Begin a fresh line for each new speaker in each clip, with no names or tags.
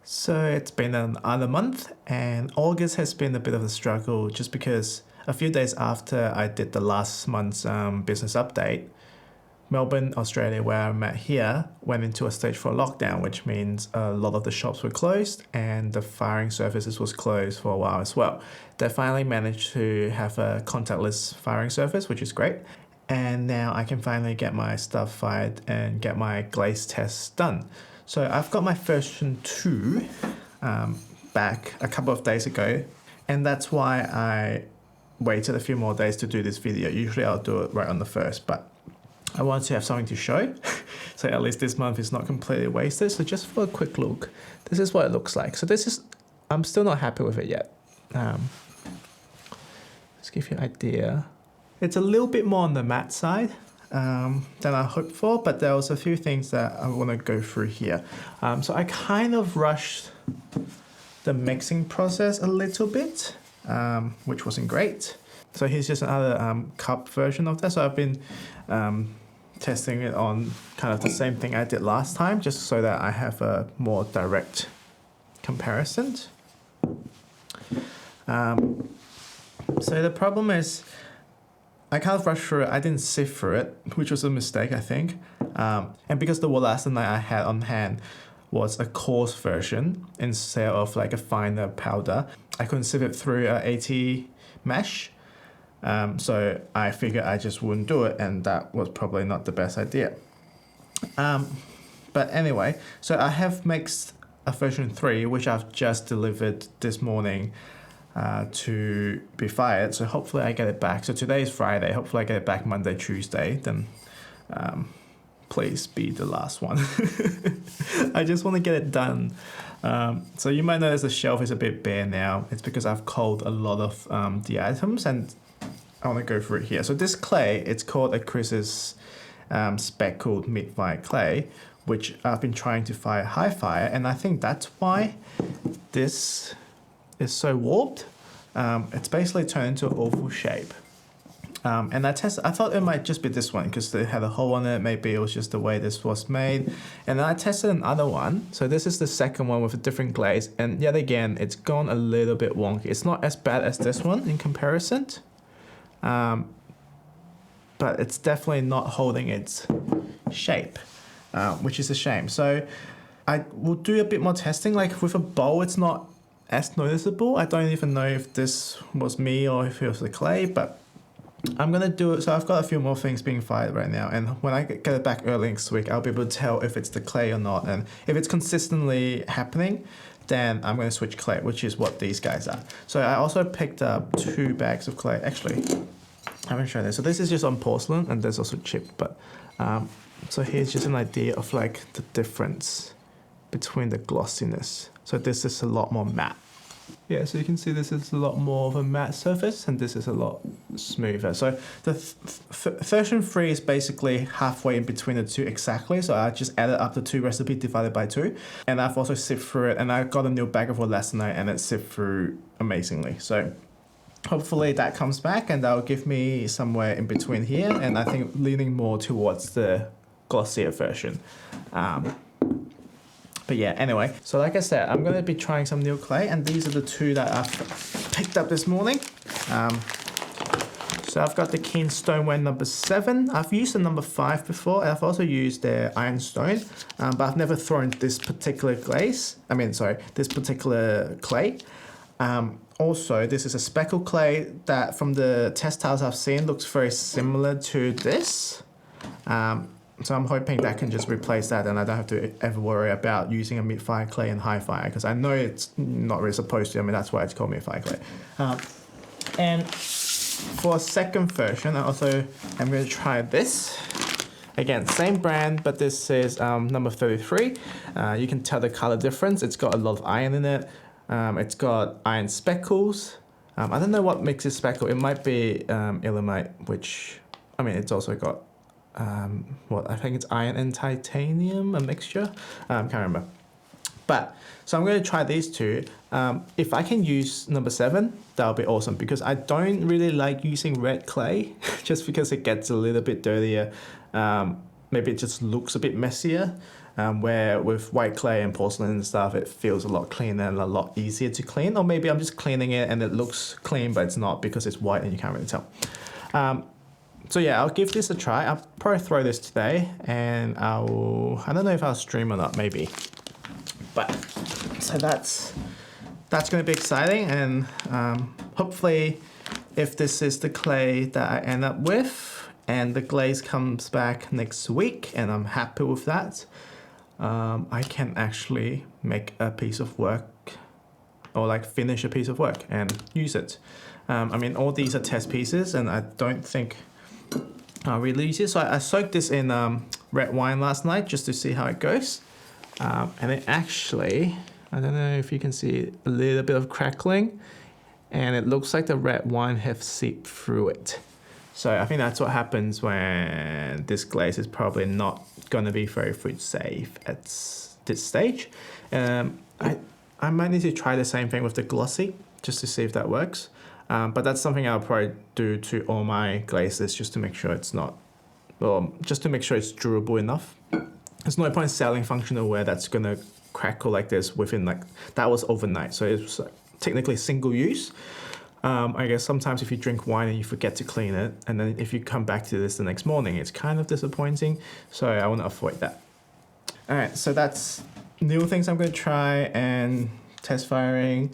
So it's been another month, and August has been a bit of a struggle just because a few days after I did the last month's business update, Melbourne, Australia, where I'm at here, went into a stage 4 lockdown, which means a lot of the shops were closed and the firing services was closed for a while as well. They finally managed to have a contactless firing service, which is great. And now I can finally get my stuff fired and get my glaze tests done. So I've got my version 2 back a couple of days ago, and that's why I waited a few more days to do this video. Usually I'll do it right on the first, but I want to have something to show, so at least this month is not completely wasted. So just for a quick look, this is what it looks like. So this is, I'm still not happy with it yet. Let's give you an idea. It's a little bit more on the matte side than I hoped for, but there was a few things that I want to go through here. So I kind of rushed the mixing process a little bit, which wasn't great. So here's just another cup version of that. So I've been testing it on kind of the same thing I did last time, just so that I have a more direct comparison. So the problem is, I kind of rushed through it. I didn't sift through it, which was a mistake, I think. And because the wollastonite I had on hand was a coarse version instead of like a finer powder, I couldn't sift it through a 80 mesh. So I figured I just wouldn't do it, and that was probably not the best idea. But anyway, so I have mixed a version 3, which I've just delivered this morning to be fired. So hopefully I get it back. So today is Friday. Hopefully I get it back Monday, Tuesday. Then please be the last one. I just want to get it done. So you might notice the shelf is a bit bare now. It's because I've culled a lot of the items, and I want to go through it here. So this clay, it's called a Chris's speckled mid-fire clay, which I've been trying to fire high fire, and I think that's why this is so warped. It's basically turned into an oval shape. And I thought it might just be this one because they had a hole on it. Maybe it was just the way this was made. And then I tested another one. So this is the second one with a different glaze. And yet again, it's gone a little bit wonky. It's not as bad as this one in comparison. But it's definitely not holding its shape, which is a shame. So I will do a bit more testing. Like with a bowl, it's not as noticeable. I don't even know if this was me or if it was the clay, but I'm gonna do it. So I've got a few more things being fired right now, and when I get it back early next week, I'll be able to tell if it's the clay or not. And if it's consistently happening, then I'm gonna switch clay, which is what these guys are. So I also picked up 2 bags of clay. Actually, I haven't shown this. So this is just on porcelain, and there's also chip. But so here's just an idea of like the difference between the glossiness. So this is a lot more matte. Yeah, so you can see this is a lot more of a matte surface, and this is a lot smoother. So the version 3 is basically halfway in between the two exactly. So I just added up the 2 recipe divided by 2, and I've also sifted through it, and I got a new bag of wollastonite, and it sifted through amazingly. So hopefully that comes back, and that'll give me somewhere in between here, and I think leaning more towards the glossier version. But yeah, anyway, so like I said, I'm going to be trying some new clay, and these are the 2 that I've picked up this morning. So I've got the Keen Stoneware number 7. I've used the number 5 before, and I've also used their Ironstone, but I've never thrown this particular this particular clay. Also, this is a speckle clay that from the test tiles I've seen looks very similar to this. So I'm hoping that can just replace that, and I don't have to ever worry about using a mid-fire clay and high fire, because I know it's not really supposed to. I mean, that's why it's called mid-fire clay. And for a second version, I also am going to try this. Again, same brand, but this is number 33. You can tell the color difference. It's got a lot of iron in it. It's got iron speckles. I don't know what makes it speckle. It might be ilmenite, which, I mean, it's also got I think it's iron and titanium, a mixture. Can't remember. But so I'm going to try these 2. If I can use number 7, that'll be awesome, because I don't really like using red clay just because it gets a little bit dirtier. Maybe it just looks a bit messier. where with white clay and porcelain and stuff, it feels a lot cleaner and a lot easier to clean. Or maybe I'm just cleaning it and it looks clean, but it's not because it's white and you can't really tell. So yeah, I'll give this a try. I'll probably throw this today, and I don't know if I'll stream or not, maybe. But so that's going to be exciting, and hopefully, if this is the clay that I end up with, and the glaze comes back next week, and I'm happy with that, I can actually make a piece of work, or like finish a piece of work and use it. I mean, all these are test pieces, and I don't think I'll really use it. So I soaked this in red wine last night just to see how it goes. And it actually, I don't know if you can see a little bit of crackling, and it looks like the red wine have seeped through it. So I think that's what happens when this glaze is probably not going to be very food safe at this stage. I might need to try the same thing with the glossy just to see if that works. But that's something I'll probably do to all my glazes just to make sure it's not, well, just to make sure it's durable enough. There's no point selling functional ware that's gonna crackle like this within that was overnight. So it's technically single use. I guess sometimes if you drink wine and you forget to clean it, and then if you come back to this the next morning, it's kind of disappointing. So I want to avoid that. All right, so that's new things I'm gonna try and test firing.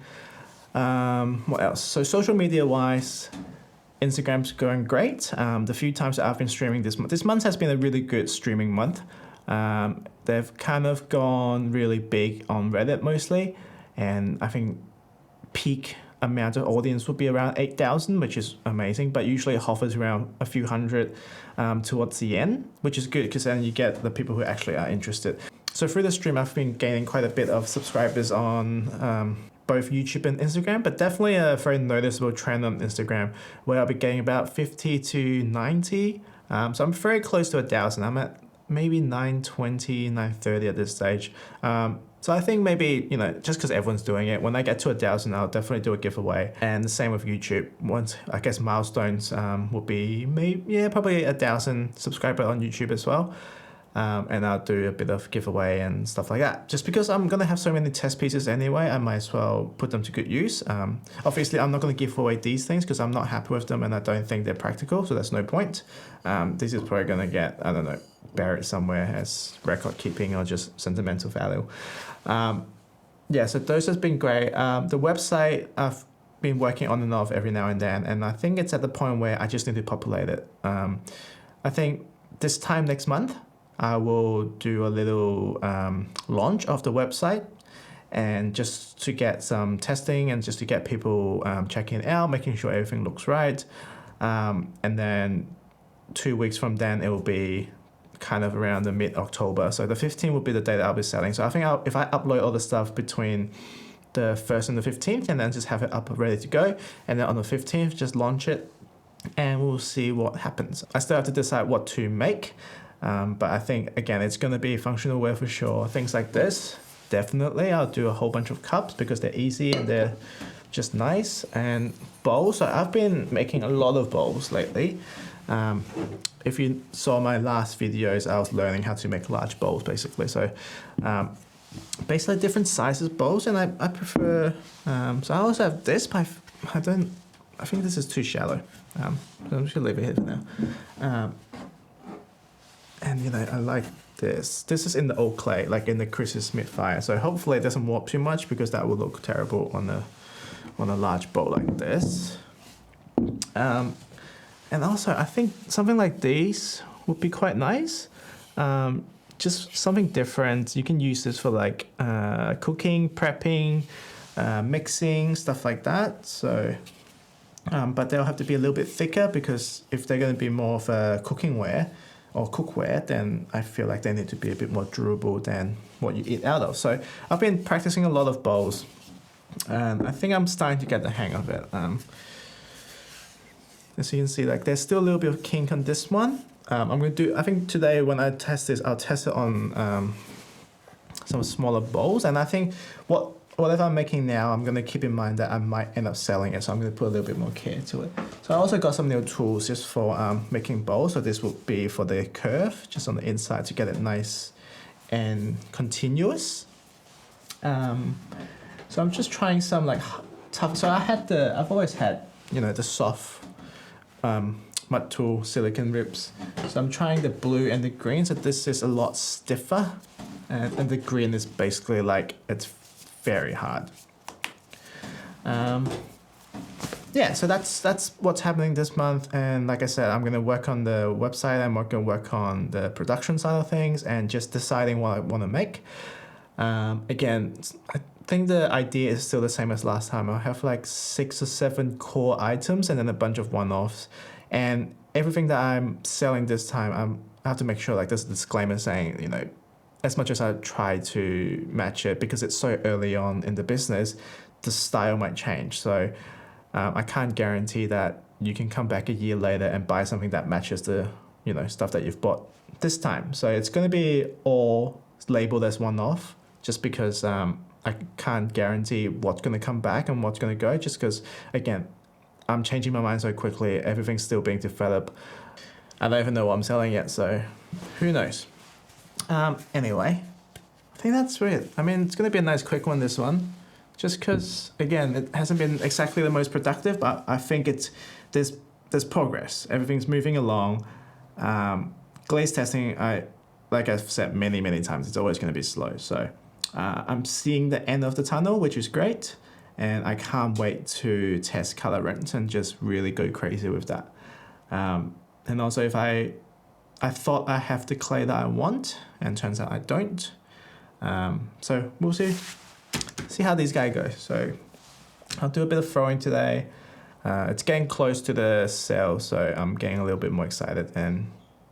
What else? So social media wise, Instagram's going great. The few times that I've been streaming this month has been a really good streaming month. They've kind of gone really big on Reddit mostly, and I think peak amount of audience would be around 8,000, which is amazing, but usually it hovers around a few hundred towards the end, which is good because then you get the people who actually are interested. So through the stream, I've been gaining quite a bit of subscribers on both YouTube and Instagram, but definitely a very noticeable trend on Instagram where I'll be getting about 50 to 90. So I'm very close to 1,000. I'm at maybe 920, 930 at this stage. So I think maybe, just because everyone's doing it, when I get to 1,000, I'll definitely do a giveaway. And the same with YouTube. Once, I guess, milestones will be probably 1,000 subscribers on YouTube as well. And I'll do a bit of giveaway and stuff like that. Just because I'm going to have so many test pieces anyway, I might as well put them to good use. Obviously, I'm not going to give away these things because I'm not happy with them and I don't think they're practical, so that's no point. This is probably going to get, I don't know, buried somewhere as record keeping or just sentimental value. So those has been great. The website, I've been working on and off every now and then, and I think it's at the point where I just need to populate it. I think this time next month, I will do a little launch of the website, and just to get some testing and just to get people checking it out, making sure everything looks right. And then 2 weeks from then, it will be kind of around the mid-October. So the 15th will be the day that I'll be selling. So I think if I upload all the stuff between the 1st and the 15th, and then just have it up ready to go, and then on the 15th, just launch it, and we'll see what happens. I still have to decide what to make. But I think, again, it's going to be functional wear for sure. Things like this, definitely. I'll do a whole bunch of cups because they're easy and they're just nice. And bowls, so I've been making a lot of bowls lately. If you saw my last videos, I was learning how to make large bowls, basically. So basically different sizes bowls, and I prefer... so I also have this, but I think this is too shallow. So I'm just going to leave it here for now. And I like this. This is in the old clay, like in the Chris's Smith fire. So hopefully it doesn't warp too much because that would look terrible on a large bowl like this. And also I think something like these would be quite nice. Just something different. You can use this for like cooking, prepping, mixing, stuff like that. So, but they'll have to be a little bit thicker because if they're going to be more of a cooking ware or cookware, then I feel like they need to be a bit more durable than what you eat out of. So I've been practicing a lot of bowls, and I think I'm starting to get the hang of it. As you can see, like there's still a little bit of kink on this one. I think today when I test this, I'll test it on some smaller bowls, and I think whatever I'm making now, I'm going to keep in mind that I might end up selling it, so I'm going to put a little bit more care to it. So I also got some new tools just for making bowls. So this would be for the curve, just on the inside to get it nice and continuous. So I'm just trying some like tough. So I've always had, the soft mud tool silicone ribs. So I'm trying the blue and the green. So this is a lot stiffer, and the green is basically like it's very hard. Yeah, so that's what's happening this month. And like I said, I'm gonna work on the website. I'm gonna work on the production side of things and just deciding what I want to make. Again, I think the idea is still the same as last time. I'll have like 6 or 7 core items and then a bunch of one-offs. And everything that I'm selling this time, I have to make sure like there's a disclaimer saying, as much as I try to match it, because it's so early on in the business, the style might change. So I can't guarantee that you can come back a year later and buy something that matches the, stuff that you've bought this time. So it's going to be all labeled as one-off, just because I can't guarantee what's going to come back and what's going to go, just because, again, I'm changing my mind so quickly. Everything's still being developed. I don't even know what I'm selling yet, so who knows? Anyway, I think that's it. I mean, it's going to be a nice quick one, this one. Just because, again, it hasn't been exactly the most productive, but I think there's progress. Everything's moving along. Glaze testing, like I've said many times, it's always going to be slow. So I'm seeing the end of the tunnel, which is great. And I can't wait to test color rent and just really go crazy with that. And also if I thought I have the clay that I want, and turns out I don't. So we'll see how these guys go. So I'll do a bit of throwing today. It's getting close to the sale, so I'm getting a little bit more excited, and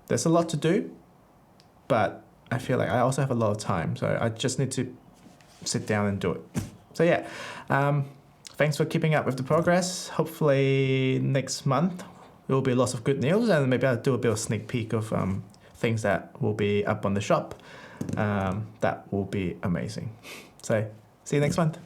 there's a lot to do, but I feel like I also have a lot of time, so I just need to sit down and do it. So yeah, thanks for keeping up with the progress. Hopefully next month there will be lots of good news, and maybe I'll do a bit of sneak peek of things that will be up on the shop. That will be amazing. So see you next month.